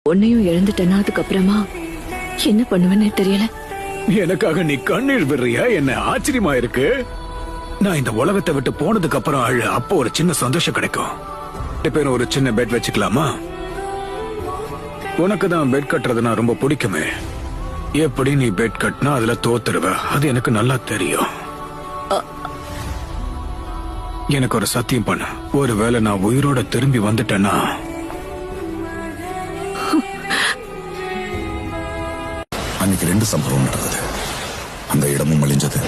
உன்னையும் இழந்துட்டேன்னா அதுக்கப்புறமா என்ன பண்ணுவேன்னு தெரியல. எனக்காக நீ கண்ணீர் விடுறியா? என்ன ஆச்சரியமா இருக்கு. நான் இந்த உலகத்தை விட்டு போனதுக்கு அப்புறம் அழு, அப்போ ஒரு சின்ன சந்தோஷம் கிடைக்கும். பேரும் ஒரு சின்ன பெட் வச்சுக்கலாமா? உனக்கு தான் பெட் கட்டுறதுனா ரொம்ப பிடிக்குமே. எப்படி நீ பெட் கட்டினா அதுல தோத்துருவ, அது எனக்கு நல்லா தெரியும். எனக்கு ஒரு சத்தியம் பண்ண, ஒருவேளை நான் உயிரோட திரும்பி வந்துட்டேன்னா அன்னைக்கு 2 சம்பவம் நடந்தது. அந்த இடமும் அழிஞ்சது.